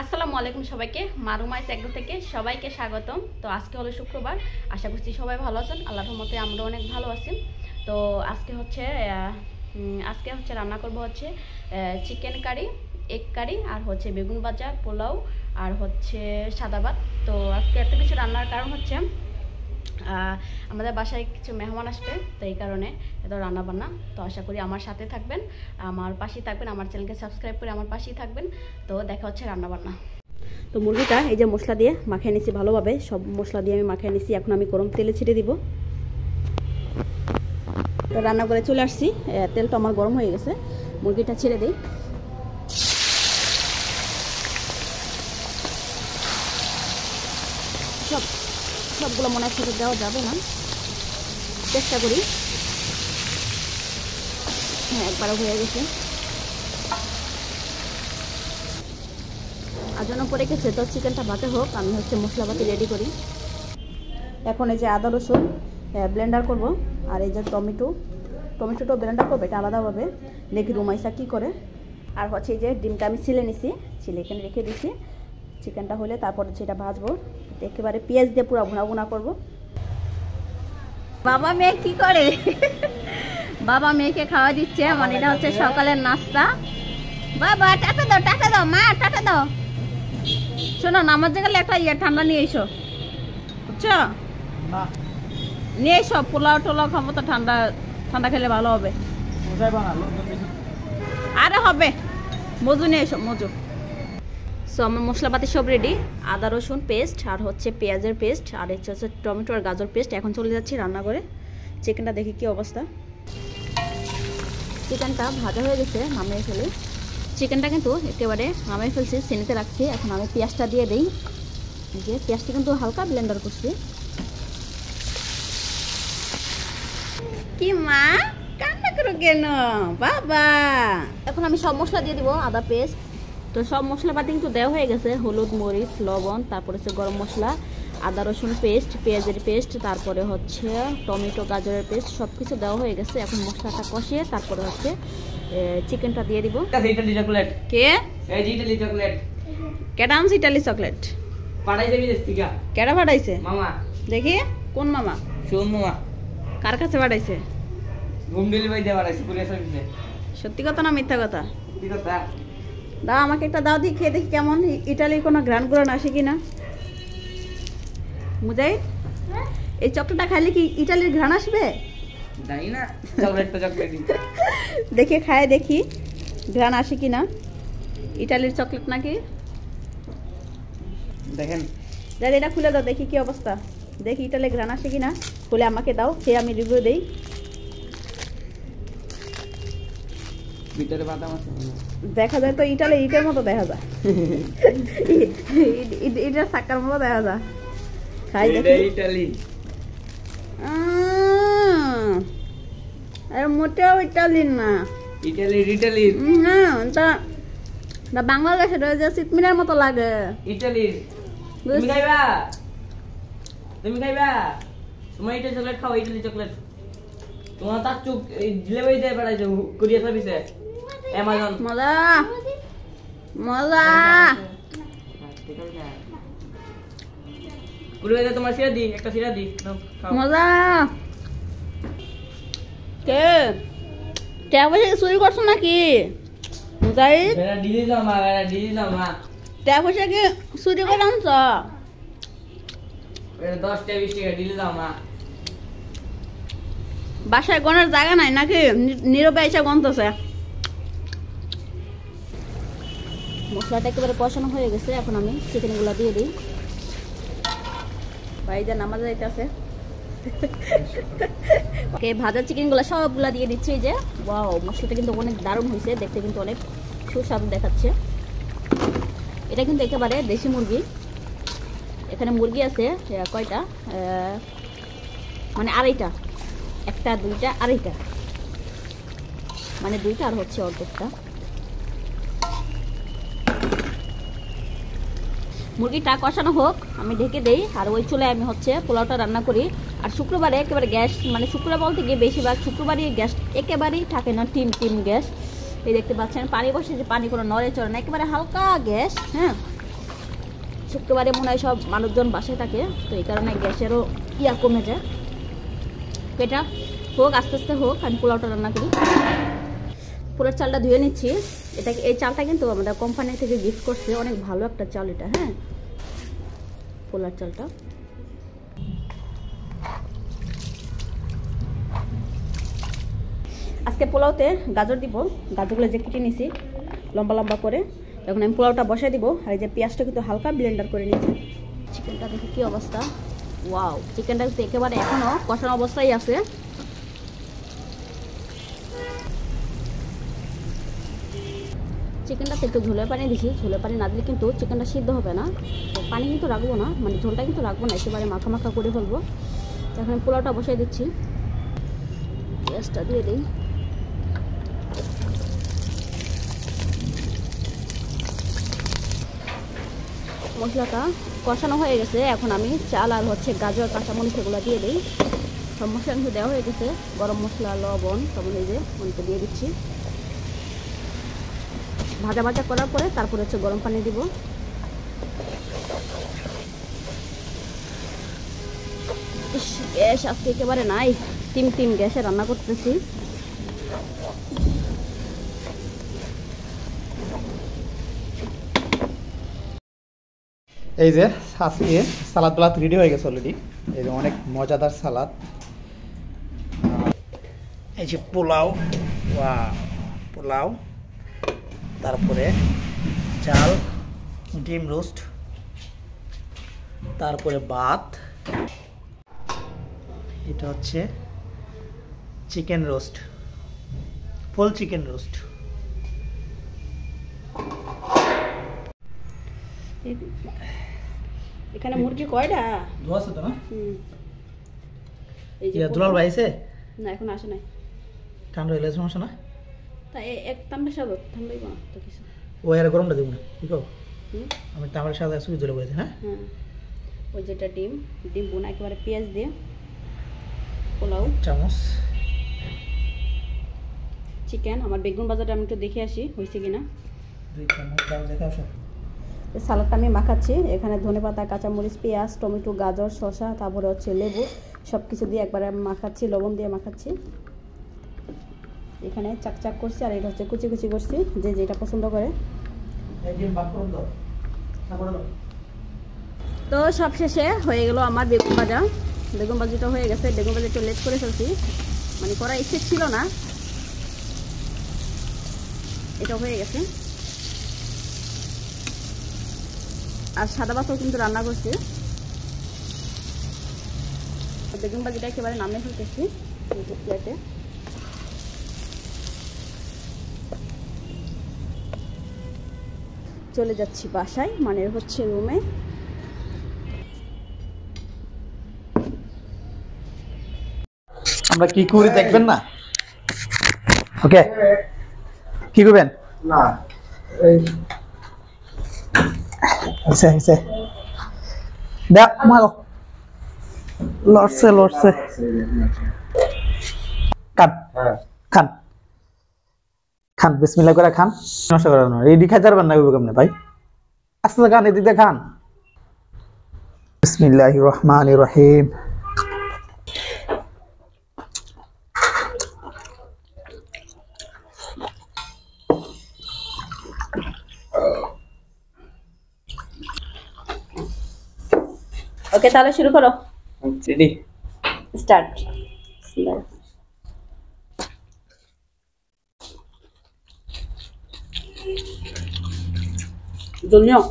আসসালামু আলাইকুম সবাইকে মারুমাইস এগ্রো থেকে সবাইকে স্বাগতম। তো আজকে হলো শুক্রবার, আশা করছি সবাই ভালো আছেন। আল্লাহর রহমতে আমরা অনেক ভালো আছি। তো আজকে হচ্ছে রান্না করব হচ্ছে চিকেন কারি, এগ কারি, আর হচ্ছে বেগুন ভাজা, পোলাও, আর হচ্ছে সাদা ভাত। তো আজকে এত কিছু রান্নার কারণ হচ্ছে আমাদের বাসায় কিছু মেহমান আসবে, তো এই কারণে এত রান্না বান্না। তো আশা করি আমার সাথে থাকবেন, আমার পাশেই থাকবেন, আমার চ্যানেলকে সাবস্ক্রাইব করে আমার পাশেই থাকবেন। তো দেখা হচ্ছে রান্না বান্না। তো মুরগিটা এই যে মশলা দিয়ে মাখিয়ে নিছি, ভালোভাবে সব মশলা দিয়ে আমি মাখিয়ে নিছি। এখন আমি গরম তেলে ছেড়ে দিব। তো রান্না করে চলে আসছি, তেলটা আমার গরম হয়ে গেছে, মুরগিটা ছেড়ে দিই। সবগুলো মনে একসাথে দেওয়া যাবে না, চেষ্টা করি। হ্যাঁ, একবারও হয়ে গেছে। আর জন্য পরে গেছে, তো চিকেনটা ভাতে হোক, আমি হচ্ছে মশলাপাতি রেডি করি। এখন এই যে আদা রসুন ব্লেন্ডার করব, আর এই যে টমেটোটাও ব্লেন্ডার করবো, এটা আলাদাভাবে। দেখি রুমাইসা কী করে। আর হচ্ছে এই যে ডিমটা আমি ছিলে নিছি, ছিলে এখানে রেখে দিছি। চিকেনটা হলে তারপর হচ্ছে এটা ভাজবো, একেবারে পেঁয়াজ দিয়ে পুরো ভুনা করবো। বাবা মেয়ে কি করে? বাবা মেয়েকে খাওয়া দিচ্ছে, মানে এটা হচ্ছে সকালের নাস্তা। বাবা টাকা দাও মা, টাকা দাও। শোনো, নামাজে গেলে একটা ঠান্ডা নিয়ে এসো, বুঝছো? নিয়ে এসো, পোলাও টোলাও খাবো, তো ঠান্ডা ঠান্ডা খেলে ভালো হবে। আরে হবে, মজু নিয়ে এসো, মজু। সো আমার মশলাপাতি সব রেডি, আদা রসুন পেস্ট, আর হচ্ছে পেঁয়াজের পেস্ট, আর হচ্ছে টমেটো আর গাজর পেস্ট। এখন চলে যাচ্ছি রান্না করে। চিকেনটা দেখি কি অবস্থা। চিকেনটা ভাজা হয়ে গেছে, নামিয়ে ফেলি। চিকেনটা কিন্তু একেবারে নামিয়ে ফেলছি, সিনিতে রাখছি। এখন আমি পেঁয়াজটা দিয়ে দিই। যে পেঁয়াজটা কিন্তু হালকা ব্লেন্ডার করছি। কি মা কান্না করো কেন বাবা? এখন আমি সব মশলা দিয়ে দিব, আদা পেস্ট। তো সব মশলাপাতি কিন্তু দেওয়া হয়ে গেছে, হলুদ মরিচ লবণ, তারপরে হচ্ছে গরম মশলা, আদা রসুন পেস্ট, পেঁয়াজের পেস্ট, তারপরে হচ্ছে টমেটো গাজরের পেস্ট, সব কিছু দেওয়া হয়ে গেছে। এখন মশলাটা কষিয়ে তারপরে হচ্ছে চিকেনটা দিয়ে দিব। ইটালি চকলেট কে? এই যে ইটালি চকলেট। কেডা আনছে ইটালি চকলেট? পাঠাইছে বিদেশ থেকে। কেডা পাঠাইছে? মামা। দেখি কোন মামা? শোন মামা। কার কাছে পাঠাইছে? হোম ডেলিভারি দিয়ে পাঠাইছে, কুরিয়ার সার্ভিসে। সত্যি কথা না মিথ্যা কথা? কি কথা? দাও আমাকে একটা, দাও দিয়ে খেয়ে দেখি কেমন, ইটালির কোনো ঘ্রাণ গ্রান আসে কিনা। মুজাহিদ, এই চকলেটটা খাইলে কি ইটালির ঘ্রাণ আসবে? জানি না, চকলেট তো চকলেটই। দেখে খায় দেখি ঘ্রাণ আসে কিনা, ইটালির চকলেট নাকি। দেখেন, দাদা এটা খুলে দাও দেখি কি অবস্থা, দেখি ইটালির ঘ্রাণ আসে কিনা। খুলে আমাকে দাও, খেয়ে আমি রিভিউ দেই। ভিতরে বাদাম আছে। দেখা যায় তো ইটালি ইটের মতো দেখা যায়, ইটের সাক্কার মতো দেখা যায়। খাই দেখি। ইটালি মোটেও ইটালির না। ইটালির না, এটা বাংলাদেশের চিতমিনার মতো লাগে। ইটালির। তুমি খাইবা? তোমার ইটালি চকলেট খাও, ইটালি চকলেট। তোমার তার চুপ ডেলিভারি দিয়ে পাঠাইছে কুরিয়ার সার্ভিসে, অ্যামাজন। মজা মজা। কুরিয়ারে তোমার সিরা দি, একটা সিরা দি, মজা। কে বসে চুরি করছো নাকি? মুজাহিদ, ডিলি জমা বসে কি চুরি করে আনছ? 10-20 টাকা ডিলি জমা। বাসায় গনের জায়গা নাই নাকি? নীরবে এসে গনতেছে। মশলাটা একেবারে কষানো হয়ে গেছে, এখন আমি চিকেনগুলো দিয়ে দিই। ভাইজা নামাজ যাইতেছে। ওকে, ভাজা চিকেনগুলো সবগুলা দিয়ে দিচ্ছি। এই যে ওয়াও, মশলাটা কিন্তু অনেক দারুণ হয়েছে, দেখতে কিন্তু অনেক সুস্বাদু দেখাচ্ছে। এটা কিন্তু একেবারে দেশি মুরগি। এখানে মুরগি আছে কয়টা, মানে আড়াইটা, একটা দুইটা আড়াইটা, মানে দুইটা আর হচ্ছে অর্ধেকটা। মুরগিটা কষানো হোক, আমি ঢেকে দেই। আর ওই চুলায় আমি হচ্ছে পোলাওটা রান্না করি। আর শুক্রবারে একেবারে গ্যাস, মানে শুক্রবার বলতে গিয়ে বেশিরভাগ শুক্রবারই গ্যাস একেবারেই থাকে না, টিম গ্যাস। এই দেখতে পাচ্ছেন পানি বসে, যে পানি কোনো নড়ে চড়ে না, একেবারে হালকা গ্যাস। হ্যাঁ, শুক্রবারে মনে হয় সব মানুষজন বাসায় থাকে, তো এই কারণে গ্যাসেরও ইয়া কমে যায়। তো এটা হোক, আস্তে আস্তে হোক, আমি পোলাওটা রান্না করি। পোলার চালটা ধুয়ে নিচ্ছি। এটাকে, এই চালটা কিন্তু আমাদের কোম্পানি থেকে গিফট করছে, অনেক ভালো একটা চাল এটা। হ্যাঁ, পোলার চালটা। আজকে পোলাওতে গাজর দিব, গাজরগুলো যে কেটে নিছি লম্বা লম্বা করে। এখন আমি পোলাওটা বসাই দিব। আর এই যে পেঁয়াজটা কিন্তু হালকা ব্লেন্ডার করে নিয়েছি। চিকেনটা দেখি কি অবস্থা। ওয়াও, চিকেনটা কিন্তু একেবারে এখনো কষানো অবস্থায় আছে। চিকেনটাতে একটু ঝোলের পানি দিছি, ঝোলের পানি না দিলে কিন্তু চিকেনটা সিদ্ধ হবে না। তো পানি কিন্তু রাখবো না, মানে ঝোলটা কিন্তু রাখবো না, একেবারে মাখা মাখা করে ফেলবো। তো এখন পোলাওটা বসাই দিচ্ছি, পেঁয়াজটা দিয়ে দিই। মশলাটা কষানো হয়ে গেছে, এখন আমি চাল আর হচ্ছে গাজর কাঁচামরিচ এগুলো দিয়ে দিই। সব মশলা কিন্তু দেওয়া হয়ে গেছে, গরম মশলা, লবণ সব এই যে মনকে দিয়ে দিচ্ছি। ভাজা ভাজা করার পরে তারপরে হচ্ছে গরম পানি দিব। গ্যাস আজকে একেবারে নাই, তিম গ্যাসে রান্না করতেছি। এই যে আজকে সালাদ বালাদ রেডি হয়ে গেছে অলরেডি। এই যে অনেক মজাদার সালাদ। এই যে পোলাও, পোলাও, তারপরে চাল, ডিম রোস্ট, তারপরে ভাত, এটা হচ্ছে চিকেন রোস্ট, ফুল চিকেন রোস্ট। এখানে মুরগি কয়টা? ধোয়া আছে তো না? এই যে দুলাল ভাই আছে না, এখন আসে নাই। ঠান্ডা হইলে সমস্যা না? তা এক তামড়া সাদা ঠান্ডাই না তো কিছু। ও এর গরমটা দেবো না, ঠিক আছে? আমি তামার সাদা সুজি ধরে বলেছি। হ্যাঁ, ওই যেটা ডিম বোনা একেবারে পেঁয়াজ দিয়ে পোলাও, চামচ চিকেন। আমার বেগুন বাজারটা আমি একটু দেখে আসি হয়েছে কিনা। 2 চামচ দাও, দেখে আসো। সালাদটা আমি মাখাচ্ছি। এখানে ধনেপাতা, কাঁচামরিচ, পেঁয়াজ, টমেটো, গাজর, শসা, তারপরে হচ্ছে লেবু, সব কিছু দিয়ে একবারে মাখাচ্ছি, লবণ দিয়ে মাখাচ্ছি। এখানে চাকচাক করছি, আর এটা হচ্ছে কুচি কুচি করছি, যে যেটা পছন্দ করে। তো সব শেষে হয়ে গেল আমার বেগুন ভাজা। বেগুন ভাজিটা হয়ে গেছে। বেগুন ভাজি একটু লেট করে ফেলছি, মানে করা ইচ্ছে ছিল না, এটা হয়ে গেছে। আর সাদা ভাতও কিন্তু রান্না করছি। বেগুন ভাজিটা একেবারে নামিয়ে ফেলতেছি প্লেটে। চলে যাচ্ছি বাসায়, মানে হচ্ছে রুমে। আমরা কি করি দেখবেন না? ওকে, কি করবেন না? এই আচ্ছা দেখ মাগো, লড়ছে খান খান খান, বিসমিল্লাহ করে খান। নষ্ট করেন না, রেডি খাইতে পারবেন না কেমনে ভাই? আস্তে খান, এদিকে খান। বিসমিল্লাহির রহমানির রহিম। ওকে, তাহলে শুরু করো। Ready, start. জলনিও